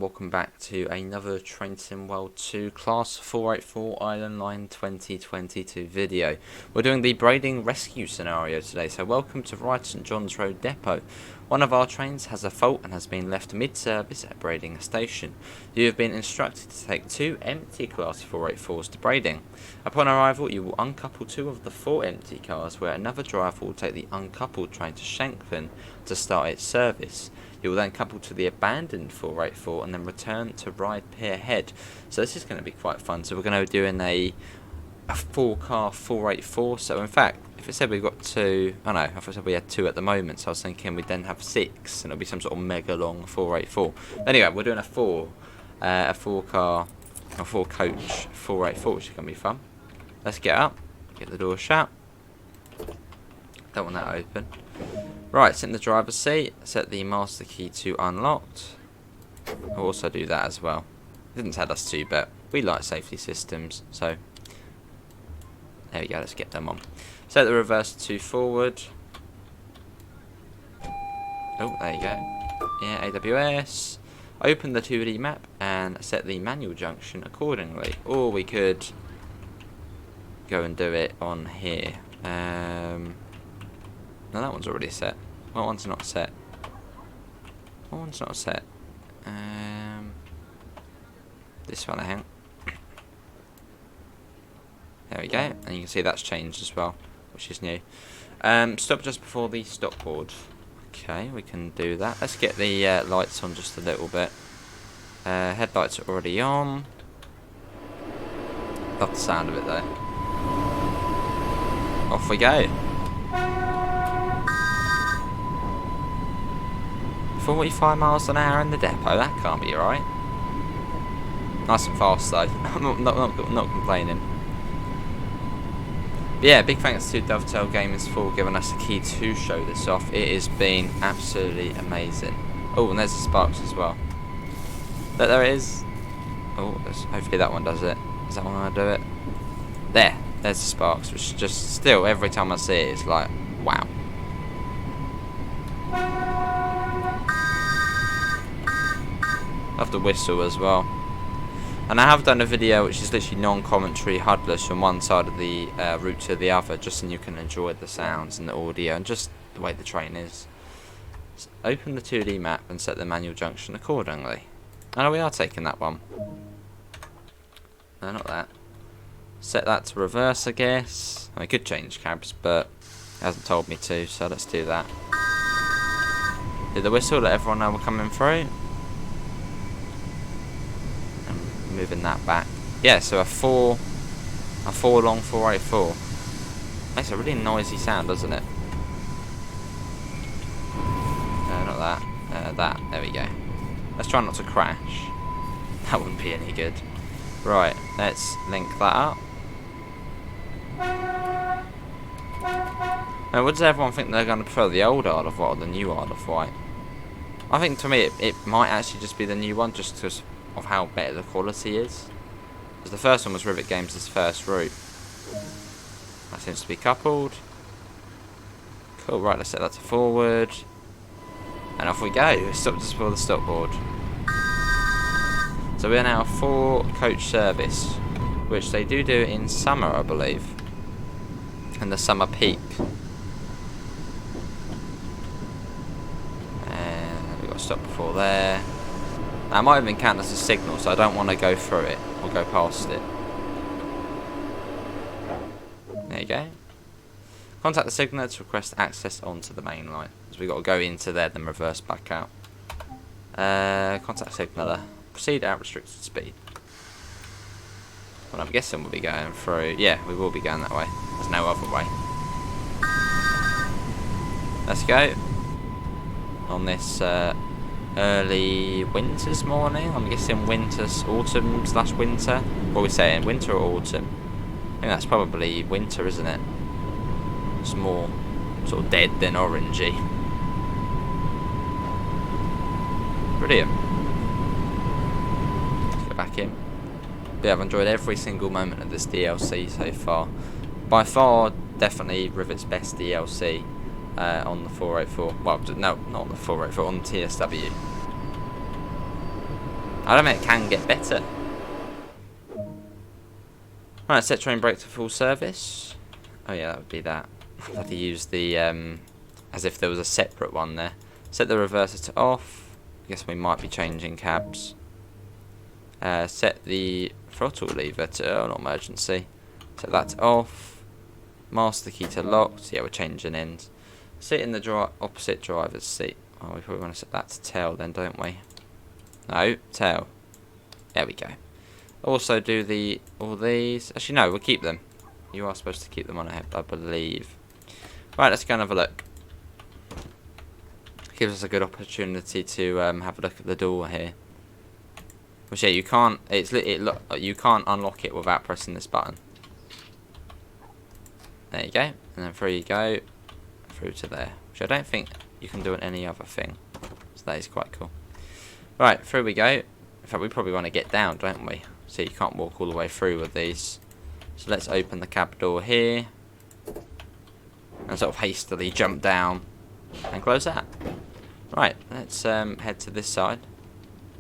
welcome back to another Train Sim World 2 Class 484 Island Line 2022 video. We're doing the braiding rescue scenario today, so welcome to Wight St John's Road Depot. One of our trains has a fault and has been left mid-service at braiding station. You have been instructed to take 2 empty Class 484s to braiding. Upon arrival, you will uncouple 2 of the 4 empty cars, where another driver will take the uncoupled train to Shanklin to start its service. You will then couple to the abandoned 484 and then return to Ride Pier Head. So this is going to be quite fun. So we're going to be doing a 4-car 484. So in fact, if it said we've got 2, I know, if I said we had 2 at the moment, so I was thinking we'd then have 6, and it'll be some sort of mega long 484. Anyway, we're doing a 4 coach 484, which is going to be fun. Let's get up, get the door shut. Don't want that open. Right, sit in the driver's seat, set the master key to unlocked. I'll also do that as well. It didn't tell us to, but we like safety systems, so there we go, let's get them on. Set the reverse to forward. Oh, there you go. Yeah, AWS. Open the 2D map and set the manual junction accordingly. Or we could go and do it on here. No, that one's already set. What one's not set? What one's not set? This one, I think. There we go. And you can see that's changed as well, which is new. Stop just before the stop board. Okay, we can do that. Let's get the lights on just a little bit. Headlights are already on. Love the sound of it though. Off we go. 45 miles an hour in the depot, that can't be right. Nice and fast though, I'm not complaining. But yeah, big thanks to DOVETAIL Gamers for giving us a key to show this off. It has been absolutely amazing. Oh, and there's the sparks as well. Look, there it is. Oh, hopefully that one does it. Is that one gonna do it? There's the sparks, which just still, every time I see it, it's like, wow. Love the whistle as well. And I have done a video which is literally non-commentary, HUDless from one side of the route to the other, just so you can enjoy the sounds and the audio and just the way the train is. So open the 2D map and set the manual junction accordingly. Oh, we are taking that one. No, not that. Set that to reverse, I guess. I could change cabs, but it hasn't told me to, so let's do that. Did the whistle let everyone know we're coming through? Moving that back. Yeah, so a 4 long 484 makes a really noisy sound, doesn't it? No, not that. That. There we go. Let's try not to crash. That wouldn't be any good. Right, let's link that up. Now, what does everyone think they're going to prefer, the old Isle of Wight or the new Isle of Wight? I think to me it might actually just be the new one, just because of how better the quality is. Because the first one was Rivet Games' first route. That seems to be coupled. Cool, right, let's set that to forward. And off we go. Stop just before the stop board. So we're now 4 coach service, which they do in summer, I believe. And the summer peak. And we've got to stop before there. Now, it might even count as a signal, so I don't want to go through it or go past it. There you go. Contact the signaller to request access onto the main line. So we've got to go into there, then reverse back out. Contact signaller. Proceed at restricted speed. Well, I'm guessing we'll be going through. Yeah, we will be going that way. There's no other way. Let's go. On this early winter's morning. I'm guessing autumn/winter. What are we saying? Winter or autumn? I think that's probably winter, isn't it? It's more sort of dead than orangey. Brilliant. Let's go back in. Yeah, I've enjoyed every single moment of this DLC so far. By far, definitely Rivet's best DLC on the 484. Well, no, not on the 484, on the TSW. I don't think it can get better. Right, set train brake to full service. Oh yeah, that would be that. I've had to use the, as if there was a separate one there. Set the reverser to off. I guess we might be changing cabs. Set the throttle lever to on emergency. Set that to off. Master key to locked. Yeah, we're changing ends. Sit in the opposite driver's seat. Oh, we probably want to set that to tail then, don't we? No, tail. There we go. Also do all these. Actually, no, we'll keep them. You are supposed to keep them on ahead, I believe. Right, let's go and have a look. Gives us a good opportunity to have a look at the door here. Which yeah, you can't. You can't unlock it without pressing this button. There you go, and then through you go, through to there. Which I don't think you can do on any other thing. So that is quite cool. Right, through we go. In fact, we probably want to get down, don't we? So you can't walk all the way through with these. So let's open the cab door here. And sort of hastily jump down and close that. Right, let's head to this side.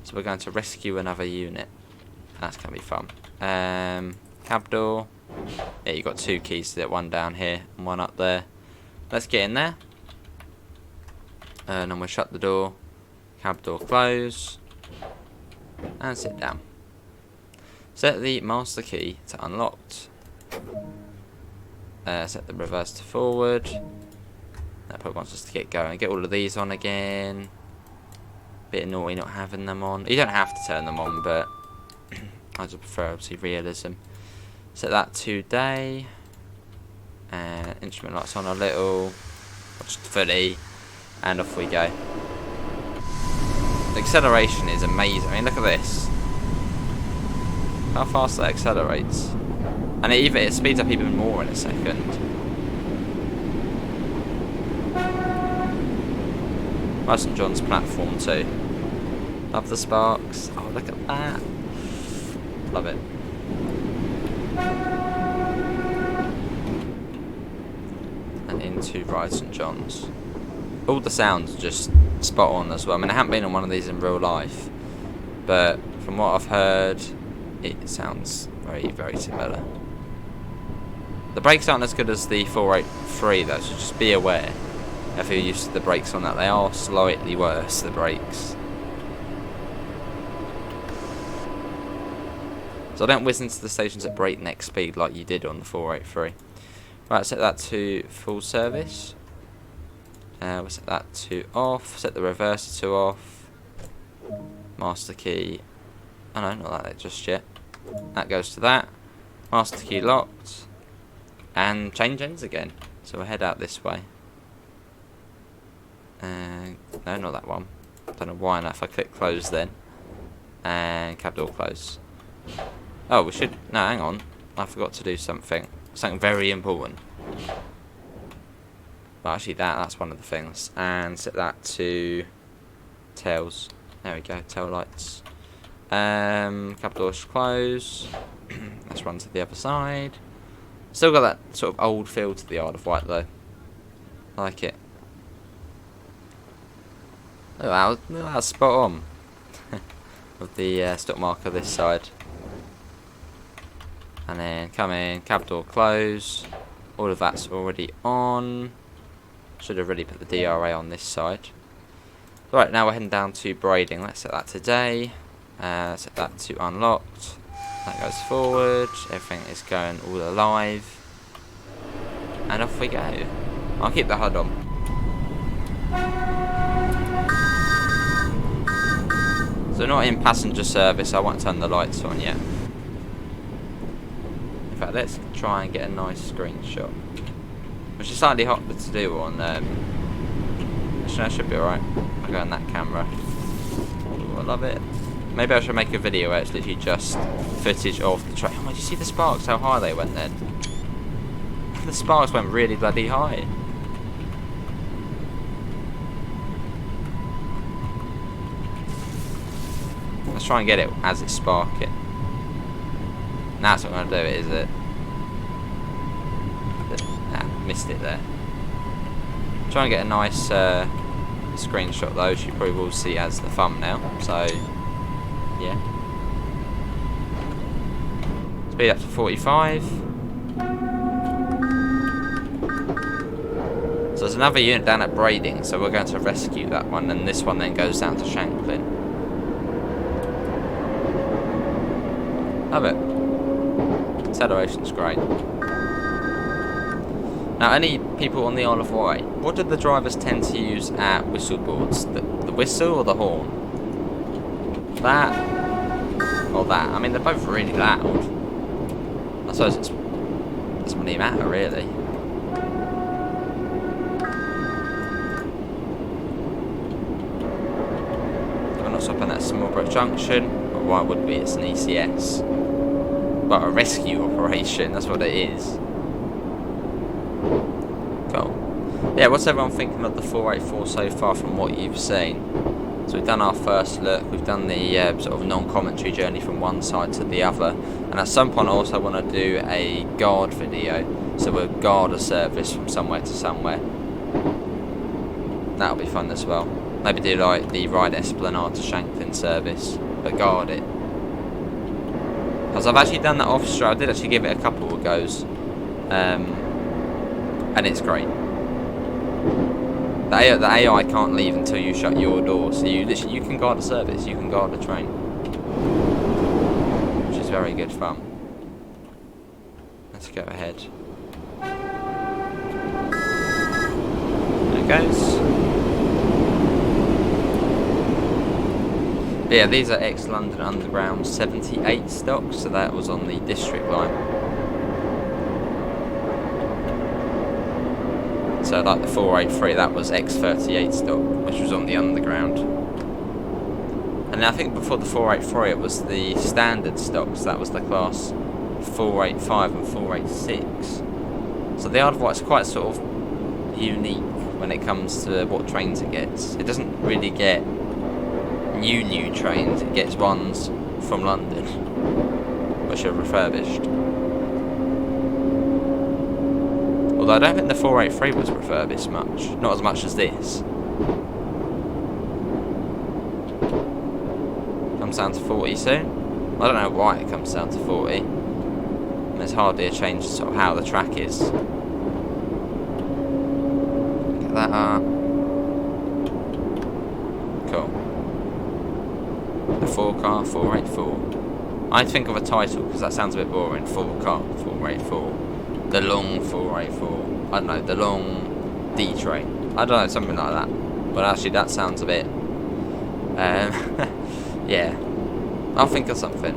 So we're going to rescue another unit. That's going to be fun. Cab door. Yeah, you've got 2 keys to it. One down here and one up there. Let's get in there. And then we'll shut the door. Cab door close. And sit down. Set the master key to unlocked. Set the reverse to forward. That probably wants us to get going. Get all of these on again. Bit annoying not having them on. You don't have to turn them on, but I just prefer obviously realism. Set that to day. Instrument lights on a little. Just fully. And off we go. The acceleration is amazing. I mean, look at this. How fast that accelerates. And it speeds up even more in a second. St. John's platform too. Love the sparks. Oh, look at that. Love it. And into St. John's. All the sounds are just spot on as well. I mean, I haven't been on one of these in real life, but from what I've heard, it sounds very, very similar. The brakes aren't as good as the 483 though, so just be aware if you're used to the brakes on that. They are slightly worse, the brakes. So don't whiz into the stations at breakneck speed like you did on the 483. Right, set that to full service. We'll set that to off. Set the reverser to off. Master key. Oh no, not that just yet. That goes to that. Master key locked. And change ends again. So we'll head out this way. No, not that one. Don't know why not. If I click close then. And cab door close. Oh, we should. No, hang on. I forgot to do something. Something very important. But actually, that's one of the things. And set that to tails. There we go. Tail lights. Cab doors close. Let's run to the other side. Still got that sort of old feel to the Isle of Wight though. I like it. Oh, that's spot on. With the stop marker this side. And then come in, cab door close. All of that's already on. Should have really put the DRA on this side. Right, now we're heading down to braiding. Let's set that to day. Set that to unlocked. That goes forward. Everything is going all alive. And off we go. I'll keep the HUD on. So not in passenger service, I won't turn the lights on yet. In fact, let's try and get a nice screenshot. Which is slightly harder to do on, actually that should be alright. I'll go on that camera. Ooh, I love it. Maybe I should make a video where it's literally just footage of the train. Oh, did you see the sparks, how high they went then? The sparks went really bloody high. Let's try and get it as it's sparking. That's not going to do it, is it? Nah, missed it there. Try and get a nice screenshot though, which you probably will see as the thumbnail. So, Yeah. Speed up to 45. So there's another unit down at Brading, so we're going to rescue that one, and this one then goes down to Shanklin. Love it. Acceleration's great. Now, any people on the Isle of Wight, what do the drivers tend to use at whistle boards? The whistle or the horn? That or that? I mean, they're both really loud. I suppose it doesn't really matter, really. We're not stopping at Smallbrook Junction, but why would we? It's an ECS. But a rescue operation, that's what it is. Cool. Yeah, what's everyone thinking of the 484 so far from what you've seen? So we've done our first look, we've done the sort of non-commentary journey from one side to the other, and at some point I also want to do a guard video, so we'll guard a service from somewhere to somewhere. That'll be fun as well. Maybe do like the Ride Esplanade to Shanklin service, but guard it. Because I've actually done that off-stream, I did actually give it a couple of goes, and it's great. The AI can't leave until you shut your door, so you can guard a service, you can guard a train, which is very good fun. Let's go ahead. There it goes. But yeah, these are ex-London Underground 78 stocks, so that was on the District line. So like the 483, that was X38 stock, which was on the Underground. And I think before the 483 it was the standard stocks, that was the class 485 and 486. So the Isle of Wight's quite sort of unique when it comes to what trains it gets. It doesn't really get new trains, it gets ones from London, which are refurbished. Although I don't think the 483 was refurbished much. Not as much as this. Comes down to 40 soon. I don't know why it comes down to 40. And there's hardly a change to sort of how the track is. Look at that. Cool. The 4-car 484. I'd think of a title because that sounds a bit boring. 4-car 484. The long 484. I don't know, the long D train. I don't know, something like that. But actually that sounds a bit yeah. I'll think of something.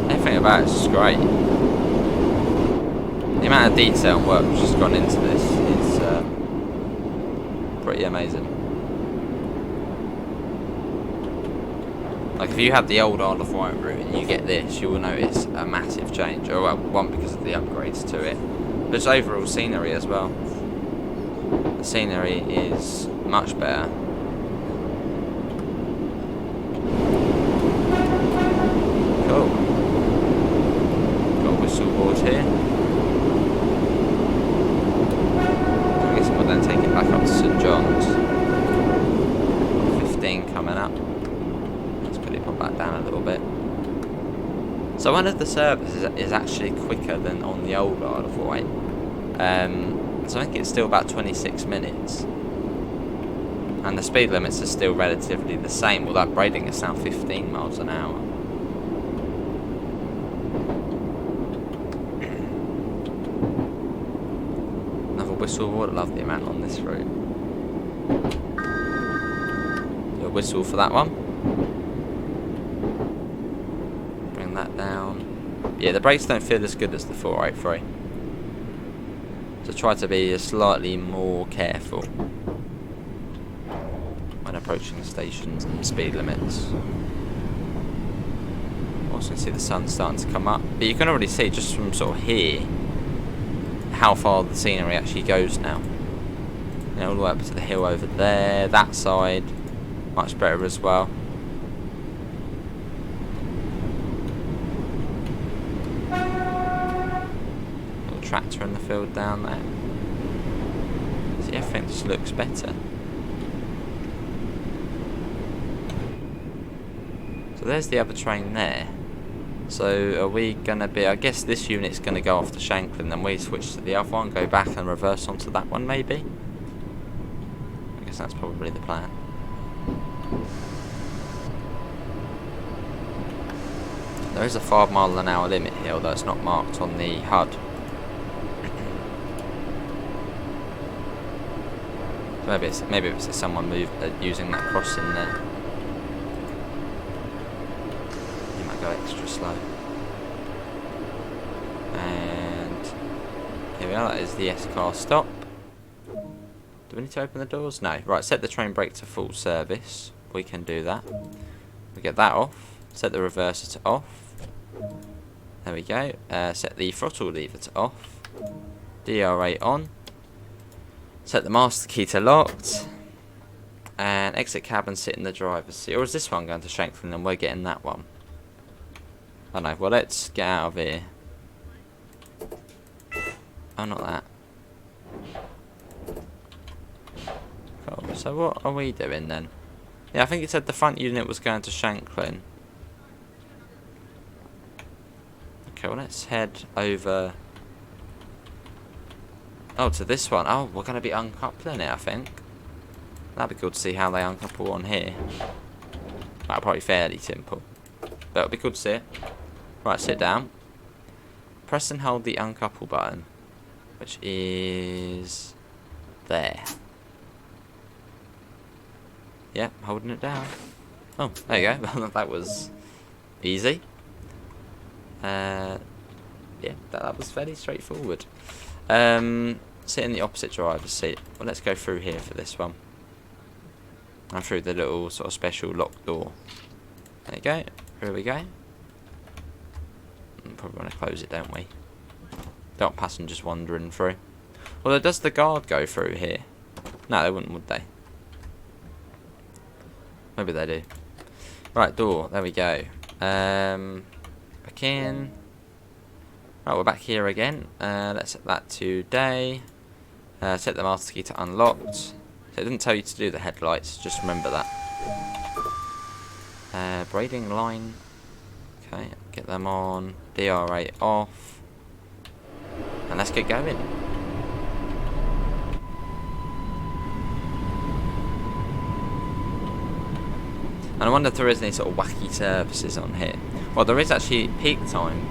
Everything about it's just great. The amount of detail and work which has gone into this is pretty amazing. Like if you have the old Isle of Wight route and you get this, you will notice a massive change. Or well, one because of the upgrades to it, but it's overall scenery as well. The scenery is much better. Cool. Got a whistle board here. We'll then take it back up to St John's. 15 coming up. Let's put it back down a little bit. So one of the services is actually quicker than on the old Isle of Wight. So I think it's still about 26 minutes. And the speed limits are still relatively the same, although Brading is now 15 miles an hour. Whistle, what a lovely amount on this route. Do a whistle for that one. Bring that down. Yeah, the brakes don't feel as good as the 483. So try to be slightly more careful when approaching stations and speed limits. Also can see the sun starting to come up. But you can already see just from sort of here how far the scenery actually goes now. You know, all the way up to the hill over there, that side, much better as well. tractor in the field down there. See, everything just looks better. So there's the other train there. So are we going to be... I guess this unit's going to go off to Shanklin, then we switch to the other one, go back and reverse onto that one maybe? I guess that's probably the plan. There is a 5 mile an hour limit here, although it's not marked on the HUD. Maybe it's someone using that crossing there. You might go extra slow. And here we are. That is the S-car stop. Do we need to open the doors? No. Right. Set the train brake to full service. We can do that. We get that off. Set the reverser to off. There we go. Set the throttle lever to off. DRA on. Set the master key to locked. And exit cab and sit in the driver's seat. Or is this one going to Shanklin and we're getting that one? I don't know. Well, let's get out of here. Oh, not that. Cool. So what are we doing then? Yeah, I think it said the front unit was going to Shanklin. Okay, well, let's head over... Oh, to this one. Oh, we're going to be uncoupling it, I think. That'd be cool to see how they uncouple on here. That'll probably be fairly simple. But it'll be cool to see it. Right, sit down. Press and hold the uncouple button, which is there. Yep, holding it down. Oh, there you go. That was easy. Yeah, that was fairly straightforward. Sit in the opposite driver's seat. Well, let's go through here for this one. And through the little sort of special lock door. There you go. Here we go. Probably want to close it, don't we? Don't want passengers wandering through. Although, does the guard go through here? No, they wouldn't, would they? Maybe they do. Right, door. There we go. Back in. Right, we're back here again. Let's set that to day. Set the master key to unlocked. So it didn't tell you to do the headlights, just remember that. Braiding line. Okay, get them on. DRA off. And let's get going. And I wonder if there is any sort of wacky services on here. Well, there is actually peak time.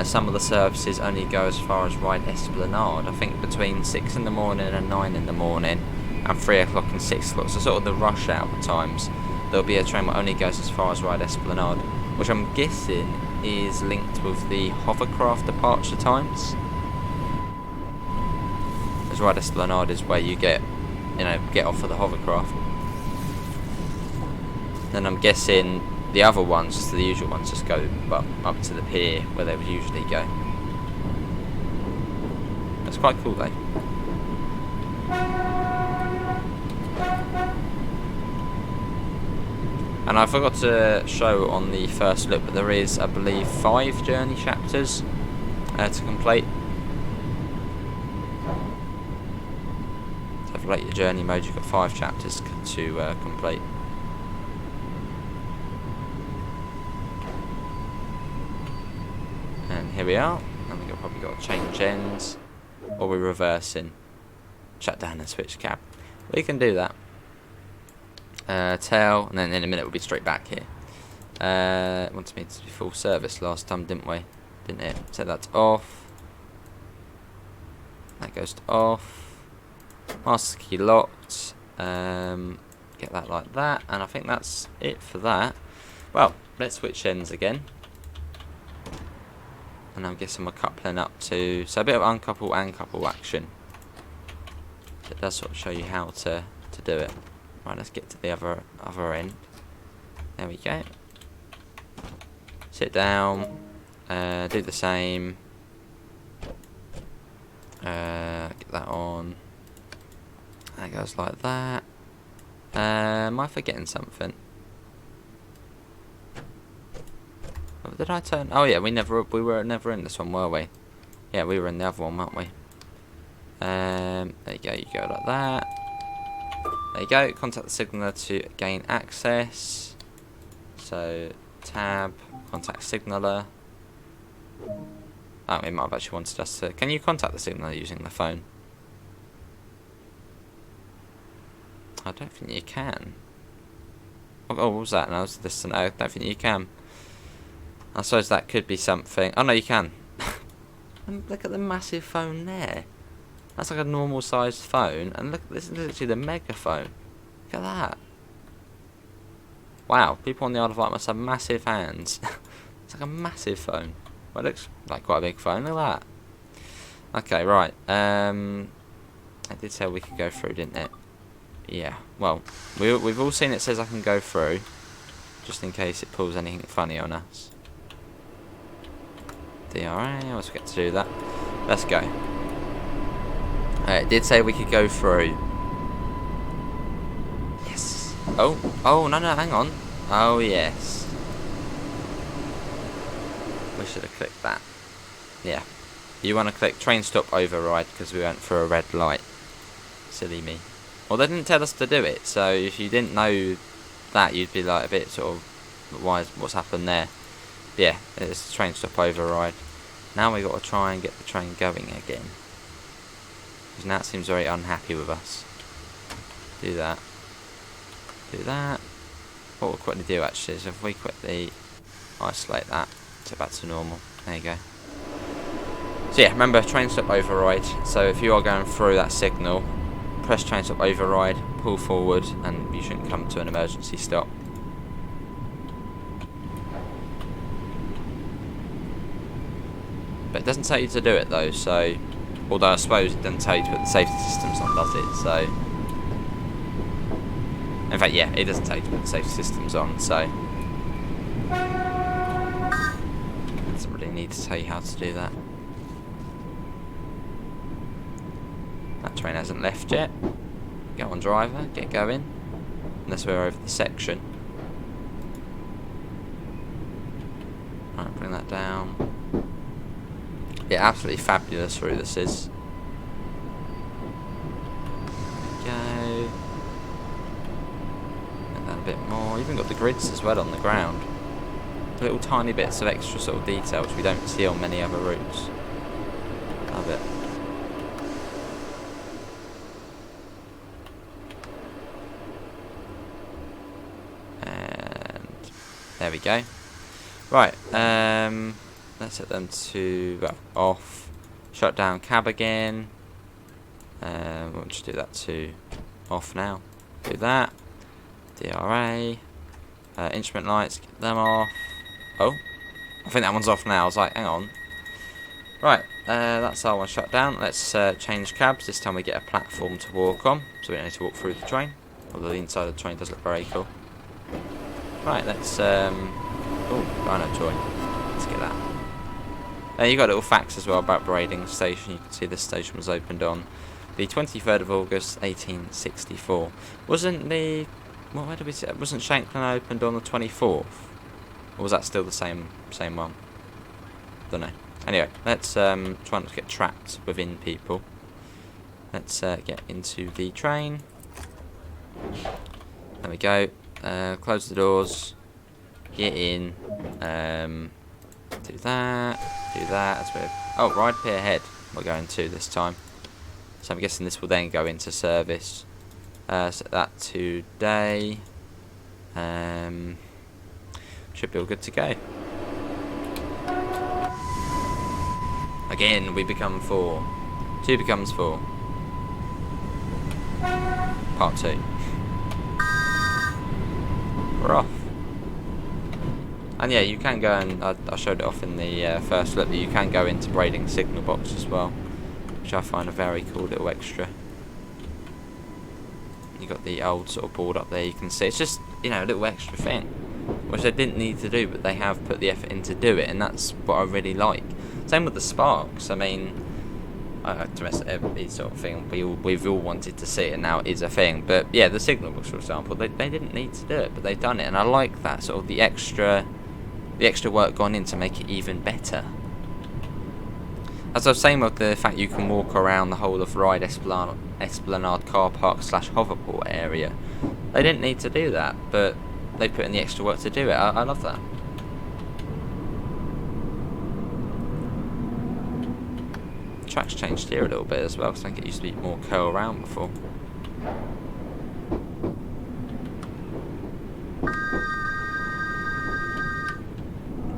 Some of the services only go as far as Wight Esplanade. I think between 6 in the morning and 9 in the morning, and 3 o'clock and 6 o'clock. So sort of the rush hour times. There'll be a train that only goes as far as Wight Esplanade, which I'm guessing is linked with the hovercraft departure times. As Wight Esplanade is where you get off of the hovercraft. Then I'm guessing the other ones, just the usual ones, just go up to the pier where they would usually go. That's quite cool though. And I forgot to show on the first look, but there is, I believe, 5 journey chapters to complete. So for like your journey mode, you've got 5 chapters to complete. And here we are. And we've probably got to change ends, or we're reversing. Shut down and switch cab. We can do that. Tail, and then in a minute we'll be straight back here. It wanted me to be full service last time, didn't we? Didn't it? Set that to off. That goes to off. Master key locked. Get that like that, and I think that's it for that. Well, let's switch ends again. And I'm guessing we're coupling up to... So a bit of uncouple and couple action. It does sort of show you how to do it. Right, let's get to the other end. There we go. Sit down. Do the same. Get that on. That goes like that. Am I forgetting something? Did I turn? Oh yeah, we were never in this one, were we? Yeah, we were in the other one, weren't we? There you go. You go like that. There you go. Contact the signaller to gain access. So tab, contact signaller. Oh, it might have actually wanted us to. Can you contact the signaller using the phone? I don't think you can. Oh, what was that? No, it's this. No, I don't think you can. I suppose that could be something. Oh no, you can. And look at the massive phone there. That's like a normal sized phone, and look, this is literally the megaphone. Look at that. Wow, people on the Isle of Wight must have massive hands. It's like a massive phone. Well, it looks like quite a big phone. Look at that. Okay, right. I did say we could go through, didn't it? Yeah. Well, we've all seen it says I can go through, just in case it pulls anything funny on us. DRA. I always forget to do that. Let's go. It did say we could go through. Yes. Oh, no, hang on. Oh, yes. We should have clicked that. Yeah. You want to click train stop override because we went for a red light. Silly me. Well, they didn't tell us to do it, so if you didn't know that, you'd be like a bit sort of, what's happened there? But yeah, it's train stop override. Now we got to try and get the train going again. Because now it seems very unhappy with us. Do that. Do that. What we'll quickly do actually is if we quickly isolate that, so back to normal. There you go. So yeah, remember train stop override. So if you are going through that signal, press train stop override, pull forward, and you shouldn't come to an emergency stop. But it doesn't tell you to do it though, so although I suppose it doesn't tell you to put the safety systems on, does it? So in fact, yeah, it doesn't tell you to put the safety systems on, so it doesn't really need to tell you how to do that. That train hasn't left yet. Go on, driver, get going. Unless we're over the section. Right, bring that down. Yeah, absolutely fabulous route this is. Go. And then a bit more. Even got the grids as well on the ground. Little tiny bits of extra sort of detail which we don't see on many other routes. Love it. And there we go. Right, let's set them to, well, off. Shut down cab again. We'll just do that to off now. Do that. DRA. Instrument lights, get them off. Oh, I think that one's off now. I was like, hang on. Right, that's our one shut down. Let's change cabs. This time we get a platform to walk on, so we don't need to walk through the train. Although the inside of the train does look very cool. Right, let's oh, Rhino join. Let's get that. You got little facts as well about Brading Station. You can see this station was opened on the 23rd of August, 1864. Wasn't the where did we see? Wasn't Shanklin opened on the 24th? Or was that still the same one? Don't know. Anyway, let's try not to get trapped within people. Let's get into the train. There we go. Close the doors. Get in. Do that. Do that. That's weird. Oh, ride pier ahead. We're going to this time. So I'm guessing this will then go into service. Set that to day. Should be all good to go. Again, we become 4. 2 becomes 4. Part 2. We're off. And yeah, you can go and I showed it off in the first look, that you can go into Brading signal box as well, which I find a very cool little extra. You got the old sort of board up there. You can see it's just, you know, a little extra thing, which they didn't need to do, but they have put the effort in to do it, and that's what I really like. Same with the sparks. I mean, every sort of thing we've all wanted to see, and now it is a thing. But yeah, the signal books, for example, they didn't need to do it, but they've done it, and I like that sort of the extra work gone in to make it even better. as I was saying with the fact you can walk around the whole of Ryde Esplanade car park / hoverport area, they didn't need to do that, but they put in the extra work to do it. I love that. The track's changed here a little bit as well, because I think it used to be more curl round before.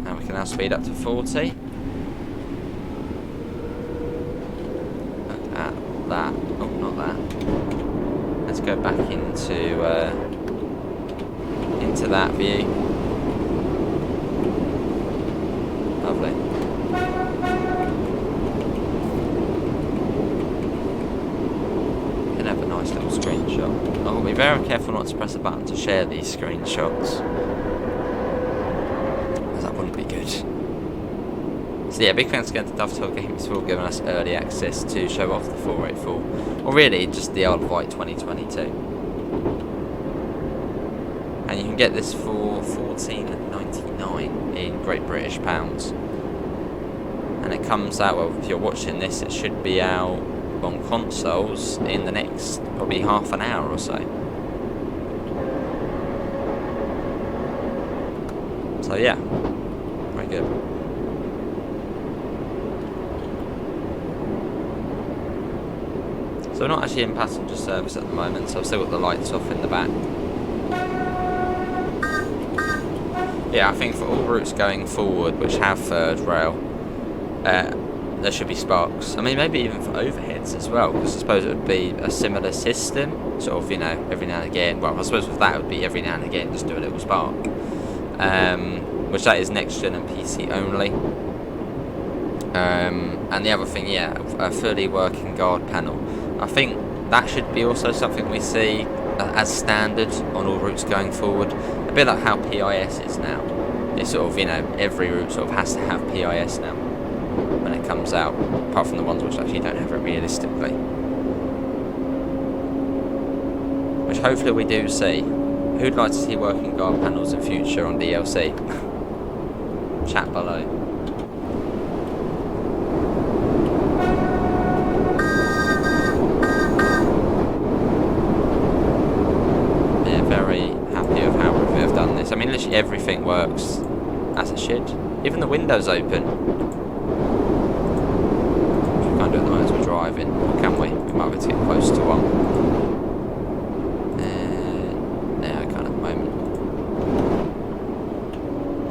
And we can now speed up to 40. Look at that. Oh, not that. Let's go back into that view. Lovely. Can have a nice little screenshot. I'll be very careful not to press a button to share these screenshots, because that wouldn't be good. So yeah, big thanks again to DOVETAIL Games for giving us early access to show off the 484, or really just the old Wight 2022. And you can get this for $14.99 in Great British pounds. And it comes out, well, if you're watching this, it should be out on consoles in the next probably half an hour or so. So yeah, very good. So we're not actually in passenger service at the moment, so I've still got the lights off in the back. Yeah, I think for all routes going forward which have third rail, there should be sparks. I mean, maybe even for overheads as well, because I suppose it would be a similar system, sort of, you know, every now and again. Well, I suppose with that it would be every now and again just do a little spark. Which that is next gen and PC only. And the other thing, yeah, a fully working guard panel. I think that should be also something we see as standard on all routes going forward. A bit like how PIS is now. It's sort of, you know, every route sort of has to have PIS now when it comes out, apart from the ones which actually don't have it realistically. Which hopefully we do see. Who'd like to see working guard panels in future on DLC? Chat below. I mean, literally everything works as it should. Even the window's open. Which we can't do at the moment as we're driving. Or can we? We might have to get close to one. No, I can't at the moment.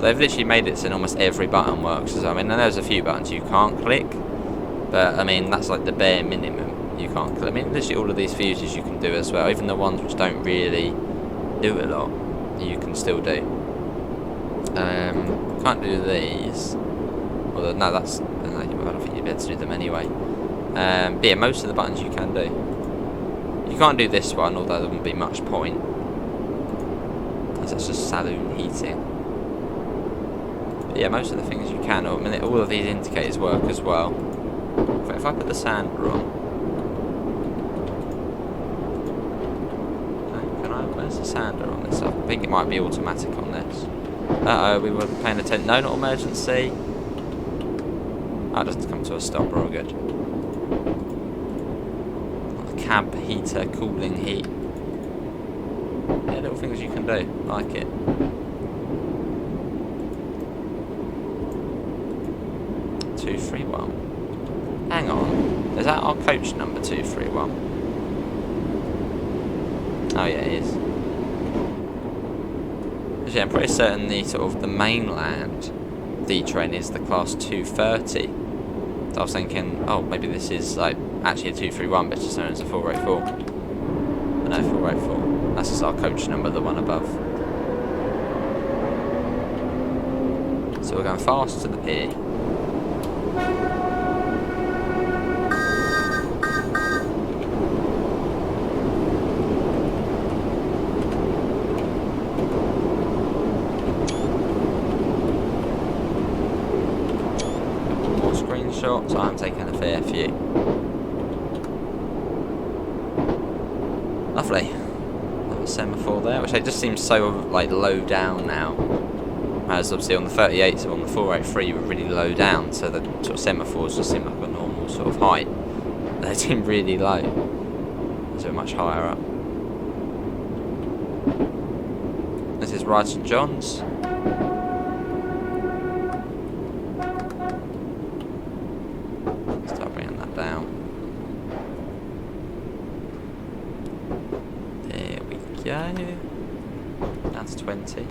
They've literally made it so almost every button works. I mean, there's a few buttons you can't click, but I mean, that's like the bare minimum you can't click. I mean, literally all of these fuses you can do as well. Even the ones which don't really do a lot, you can still do. Can't do these. Well, no, that's. I don't think you'd be able to do them anyway. But yeah, most of the buttons you can do. You can't do this one, although there wouldn't be much point, because that's just saloon heating. But yeah, most of the things you can. I mean, all of these indicators work as well. If I put the sander on. Where's the sander on this? I think it might be automatic on this. Uh-oh, we were paying attention. No, not emergency. Oh, it doesn't come to a stop. We're all good. Cab heater, cooling heat. Yeah, little things you can do. Like it. Two, 3, 1. Hang on. Is that our coach number 231? Oh yeah, it is. Actually, I'm pretty certain the sort of the mainland D train is the class 230. So I was thinking, oh, maybe this is like actually a 231, but it's just known as a 484. But no, 484. That's just our coach number, the one above. So we're going fast to the pier. Shots, I'm taking a fair few. Lovely. Another semaphore there, which just seems so like low down now. Whereas obviously on the 38s or on the 483 you were really low down, so the sort of semaphores just seem like a normal sort of height. They seem really low, so much higher up. This is Wight St John's. Start bringing that down. There we go. That's 20.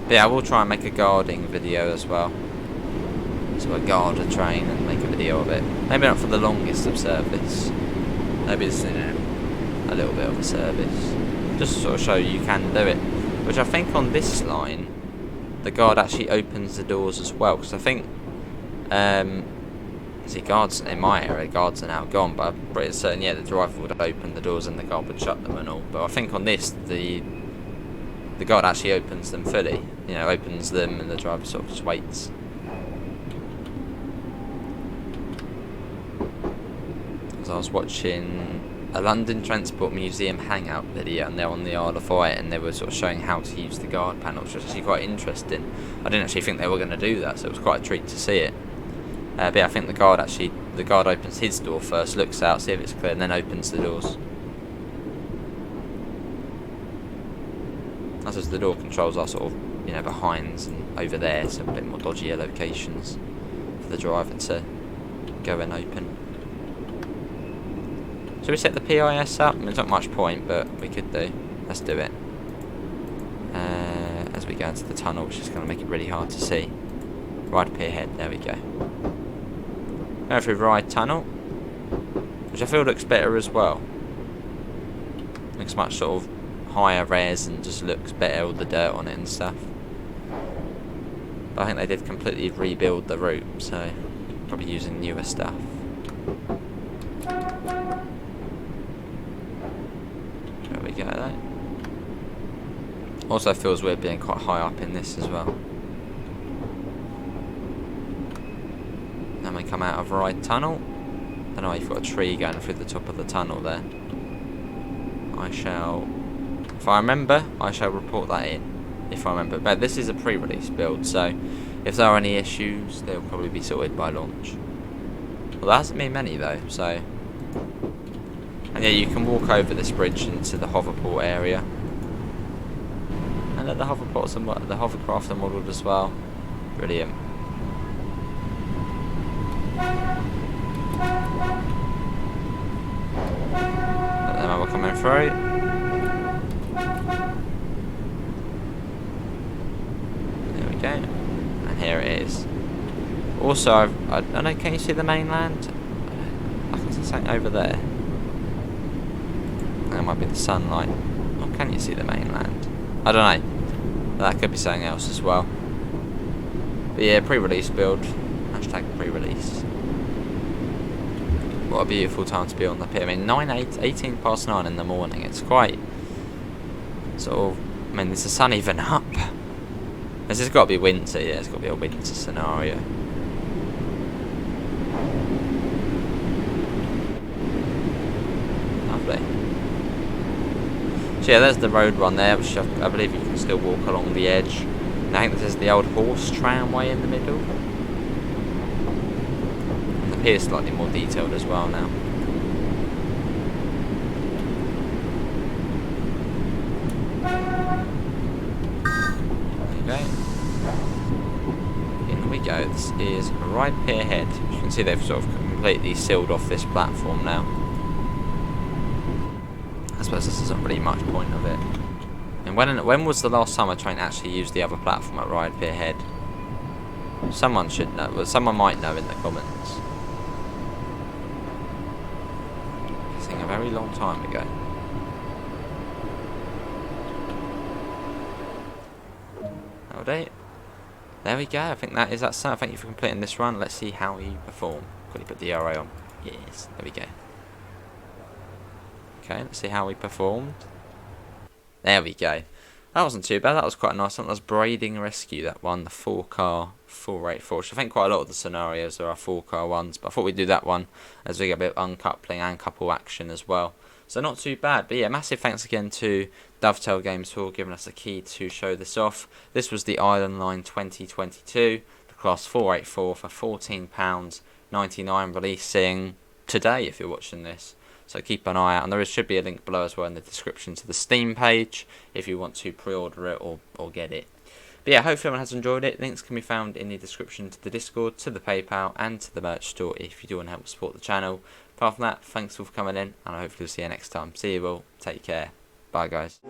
But yeah, I will try and make a guarding video as well. So I guard a train and make a video of it. Maybe not for the longest of service. Maybe it's a little bit of a service. Just to sort of show you can do it. Which I think on this line, the guard actually opens the doors as well. Because I think, see, guards in my area, guards are now gone. But I'm pretty certain, yeah, the driver would open the doors and the guard would shut them and all. But I think on this, the guard actually opens them fully. You know, opens them and the driver sort of just waits. As I was watching a London Transport Museum hangout video and they're on the Isle of Wight and they were sort of showing how to use the guard panel, which was actually quite interesting. I didn't actually think they were going to do that, so it was quite a treat to see it. But yeah, I think the guard opens his door first, looks out, see if it's clear, and then opens the doors. As the door controls are sort of, you know, behinds and over there, so a bit more dodgier locations for the driver to go and open. Should we set the PIS up? I mean, there's not much point, but we could do. Let's do it. As we go into the tunnel, which is going to make it really hard to see. Right up here ahead, there we go. Go through Ryde Tunnel, which I feel looks better as well. Looks much sort of higher res and just looks better with the dirt on it and stuff. But I think they did completely rebuild the route, so probably using newer stuff. There we go though. Also feels weird being quite high up in this as well. Then we come out of Ryde Tunnel. Don't know, you've got a tree going through the top of the tunnel there. If I remember, I shall report that in. If I remember. But this is a pre-release build, so if there are any issues, they'll probably be sorted by launch. Well, there hasn't been many though, so. And yeah, you can walk over this bridge into the hoverport area. And the hoverports and the hovercraft are modelled as well. Brilliant. But then we're coming through. Go, and here it is. Also, I don't know, can you see the mainland? I can see something over there. That might be the sunlight. Or can you see the mainland? I don't know. That could be something else as well. But yeah, pre-release build. Hashtag pre-release. What a beautiful time to be on the pier. I mean, 18 past 9 in the morning. It's quite sort of, I mean, is the sun even up? This has got to be winter, yeah, it's got to be a winter scenario. Lovely. So yeah, there's the road one there, which I believe you can still walk along the edge. And I think this is the old horse tramway in the middle. And the pier's slightly more detailed as well now. In we go. This is Ryde Pier Head. As you can see, they've sort of completely sealed off this platform now. I suppose this isn't really much point of it. And when was the last time a train actually used the other platform at Ryde Pier Head? Someone should know. Well, someone might know in the comments. I think a very long time ago. Howdy. There we go. I think that is that. So thank you for completing this run. Let's see how you perform. Quickly put the arrow on. Yes. There we go. Okay. Let's see how we performed. There we go. That wasn't too bad. That was quite a nice one. That was Braiding Rescue. That one. The 4-car 484. Which I think quite a lot of the scenarios are 4-car ones. But I thought we'd do that one as we get a bit of uncoupling and couple action as well. So not too bad. But yeah, massive thanks again to Dovetail Games for giving us a key to show this off. This was the Island Line 2022, the class 484 for £14.99, releasing today if you're watching this. So keep an eye out, and there should be a link below as well in the description to the Steam page if you want to pre-order it or get it. But yeah, hopefully everyone has enjoyed it. Links can be found in the description to the Discord, to the PayPal, and to the merch store if you do want to help support the channel. Apart from that, thanks all for coming in, and I hopefully will see you next time. See you all. Take care. Bye, guys.